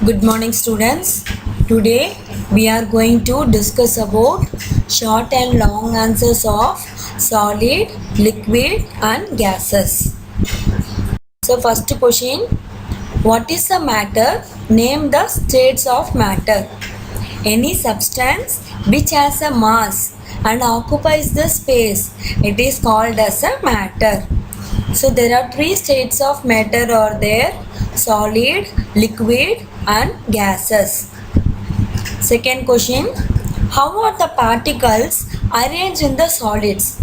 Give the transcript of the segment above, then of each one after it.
Good morning, students. Today we are going to discuss about short and long answers of solid, liquid and gases. So first question, what is the matter? Name the states of matter. Any substance which has a mass and occupies the space, it is called as a matter. So there are three states of matter are there: solid, liquid and gases. Second question, how are the particles arranged in the solids?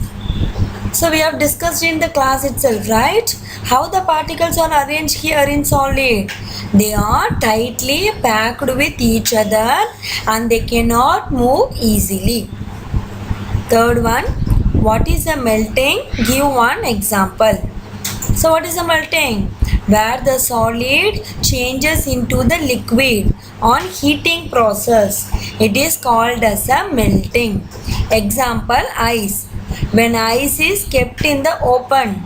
So we have discussed in the class itself, right? How the particles are arranged here in solid. They are tightly packed with each other and they cannot move easily. Third one, what is a melting? Give one example. So what is a melting? Where the solid changes into the liquid on heating process. It is called as a melting. Example, ice. When ice is kept in the open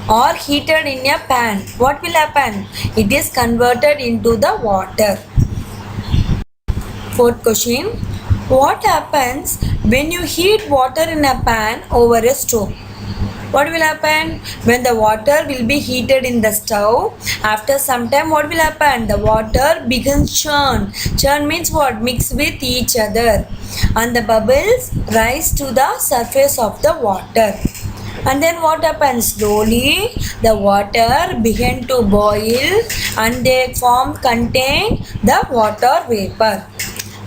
or heated in a pan, what will happen? It is converted into the water. Fourth question, what happens when you heat water in a pan over a stove? What will happen? When the water will be heated in the stove, after some time what will happen? The water begins churn. Churn means what? Mix with each other. And the bubbles rise to the surface of the water. And then what happens? Slowly the water begin to boil and they contain the water vapor.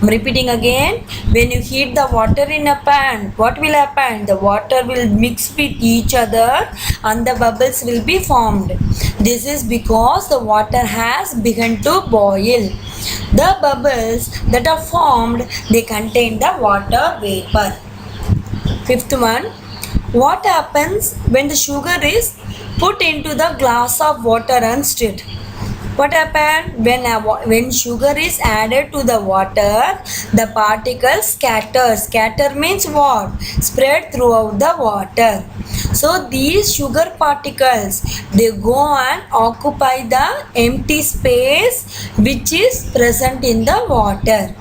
I'm repeating again. When you heat the water in a pan, what will happen? The water will mix with each other and the bubbles will be formed. This is because the water has begun to boil. The bubbles that are formed, they contain the water vapor. Fifth one, what happens when the sugar is put into the glass of water and stirred? What happens when sugar is added to the water? The particles scatter. Scatter means what? Spread throughout the water. So these sugar particles, they go and occupy the empty space which is present in the water.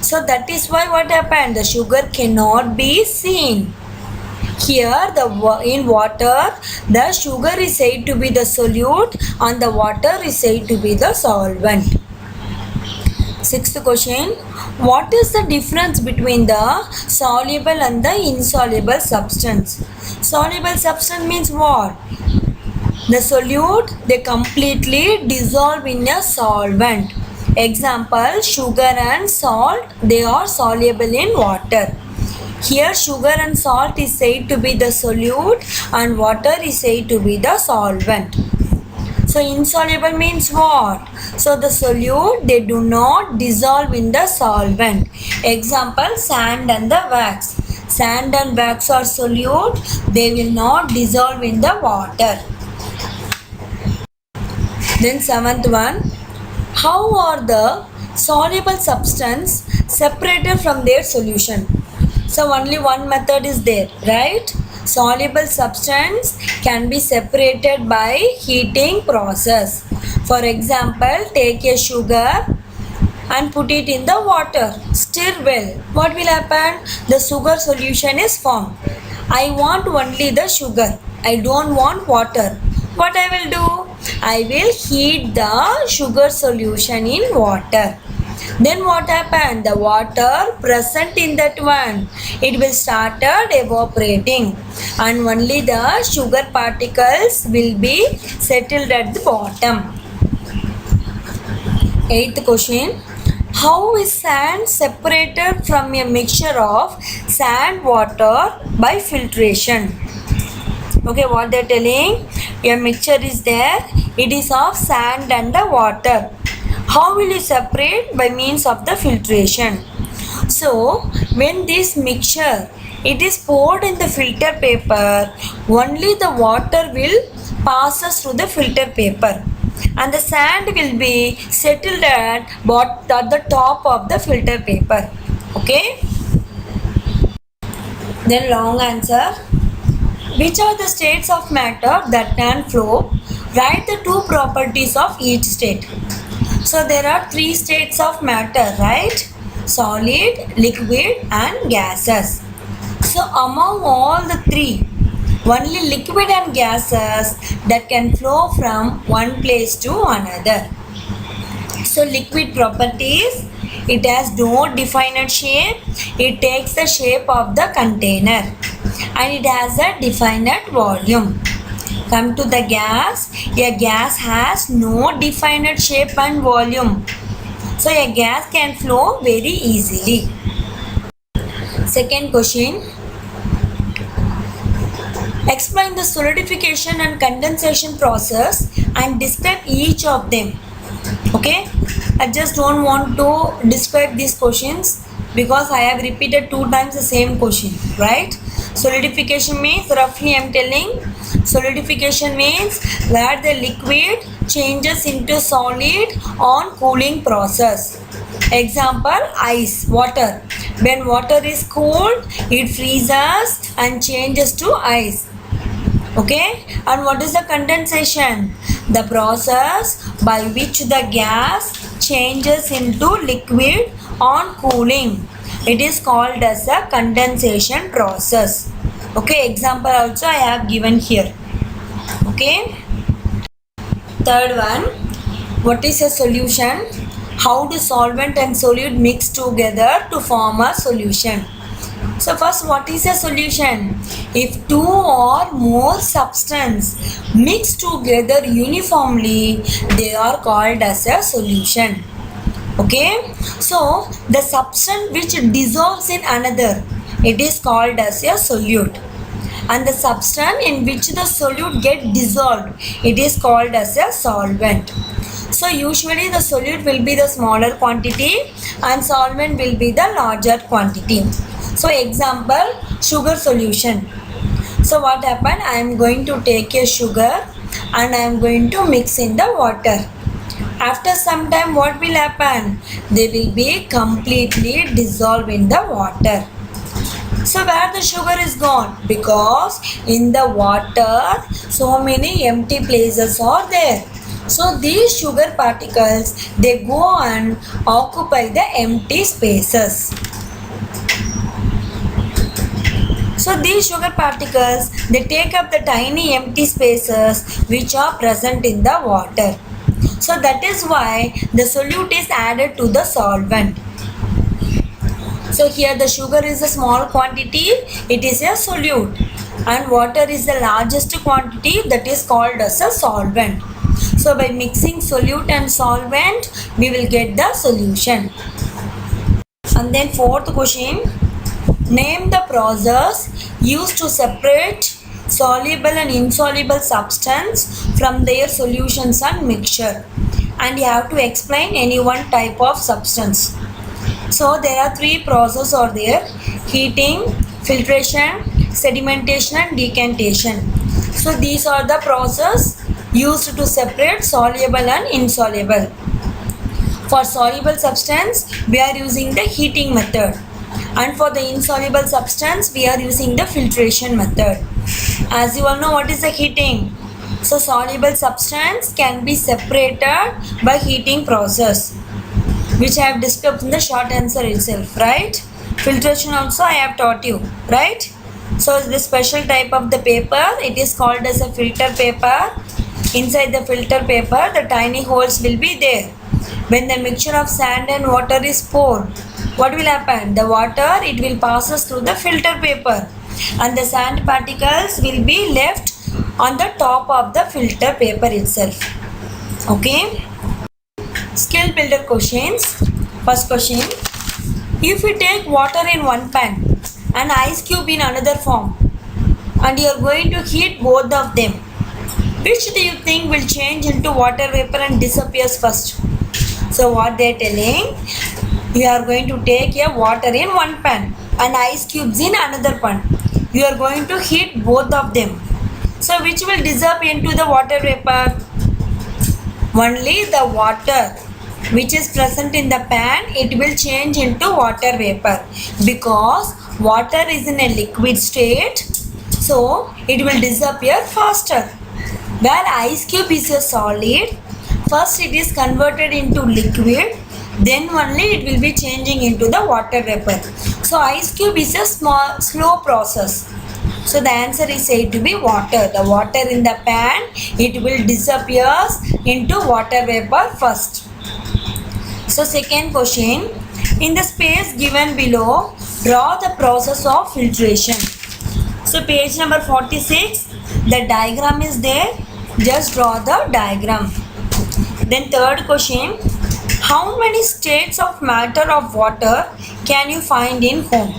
So that is why what happened? The sugar cannot be seen. Here in water, the sugar is said to be the solute and the water is said to be the solvent. Sixth question, what is the difference between the soluble and the insoluble substance? Soluble substance means what? The solute, they completely dissolve in a solvent. Example, sugar and salt, they are soluble in water. Here sugar and salt is said to be the solute and water is said to be the solvent. So insoluble means what? So the solute, they do not dissolve in the solvent. Example, sand and the wax. Sand and wax are solute, they will not dissolve in the water. Then seventh one, how are the soluble substance separated from their solution? So only one method is there, right? Soluble substance can be separated by heating process. For example, take a sugar and put it in the water. Stir well. What will happen? The sugar solution is formed. I want only the sugar. I don't want water. What I will do? I will heat the sugar solution in water. Then what happened? The water present in that one, it will started evaporating and only the sugar particles will be settled at the bottom. Eighth question, how is sand separated from a mixture of sand water by filtration? Okay, what they are telling, a mixture is there, it is of sand and the water. How will you separate? By means of the filtration. So when this mixture, it is poured in the filter paper, only the water will passes through the filter paper and the sand will be settled at the top of the filter paper. Okay. Then long answer. Which are the states of matter that can flow? Write the two properties of each state. So there are three states of matter, right? Solid, liquid and gases. So among all the three, only liquid and gases that can flow from one place to another. So liquid properties, it has no definite shape. It takes the shape of the container and it has a definite volume. Come to the gas. A gas has no definite shape and volume. So a gas can flow very easily. Second question. Explain the solidification and condensation process and describe each of them. Okay, I just don't want to describe these questions because I have repeated 2 times the same question, right? Solidification means, roughly I am telling, solidification means where the liquid changes into solid on cooling process. Example, ice, water. When water is cooled, it freezes and changes to ice. Okay, and what is the condensation? The process by which the gas changes into liquid on cooling. It is called as a condensation process. Okay, example also I have given here. Okay, third one, what is a solution? How do solvent and solute mix together to form a solution? So first, what is a solution? If two or more substance mix together uniformly, they are called as a solution. Okay, so the substance which dissolves in another, it is called as a solute, and the substance in which the solute get dissolved, it is called as a solvent. So usually the solute will be the smaller quantity and solvent will be the larger quantity. So example, sugar solution. So what happened? I am going to take a sugar and I am going to mix in the water. After some time, what will happen? They will be completely dissolved in the water. So where the sugar is gone? Because in the water, so many empty places are there. So these sugar particles, they go and occupy the empty spaces. So these sugar particles, they take up the tiny empty spaces which are present in the water. So that is why the solute is added to the solvent. So here the sugar is a small quantity, it is a solute, and water is the largest quantity, that is called as a solvent. So by mixing solute and solvent, we will get the solution. And then fourth question, name the process used to separate soluble and insoluble substance from their solutions and mixture. And you have to explain any one type of substance. So there are three processes are there: heating, filtration, sedimentation and decantation. So these are the process used to separate soluble and insoluble. For soluble substance, we are using the heating method, and for the insoluble substance, we are using the filtration method. As you all know, what is the heating? So soluble substance can be separated by heating process, which I have described in the short answer itself, right? Filtration also I have taught you, right? So the special type of the paper, it is called as a filter paper. Inside the filter paper, the tiny holes will be there. When the mixture of sand and water is poured, what will happen? The water, it will passes through the filter paper and the sand particles will be left on the top of the filter paper itself. Okay? Skill builder questions. First question, if you take water in one pan and ice cube in another form and you are going to heat both of them, which do you think will change into water vapor and disappears first? So what they are telling, you are going to take a water in one pan and ice cubes in another pan. You are going to heat both of them. So which will disappear into the water vapor? Only the water which is present in the pan, it will change into water vapor because water is in a liquid state, so it will disappear faster. Where ice cube is a solid, First it is converted into liquid, then only it will be changing into the water vapor. So ice cube is a slow process. So the answer is said to be water. The water in the pan, it will disappear into water vapor first. So second question, in the space given below, draw the process of filtration. So page number 46, the diagram is there. Just draw the diagram. Then third question, how many states of matter of water can you find in home?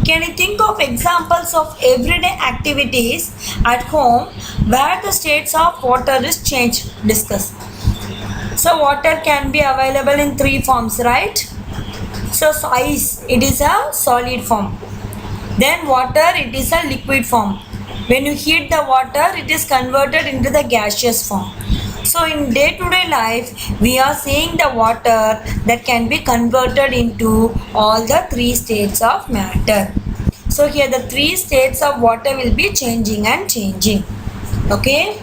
Can you think of examples of everyday activities at home where the states of water is changed? Discuss. So water can be available in three forms, right? So ice, it is a solid form. Then water, it is a liquid form. When you heat the water, it is converted into the gaseous form. So in day-to-day life, we are seeing the water that can be converted into all the three states of matter. So here the three states of water will be changing and changing. Okay.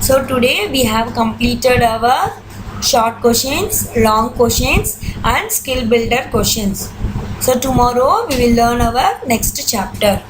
So today we have completed our short questions, long questions and skill builder questions. So tomorrow we will learn our next chapter.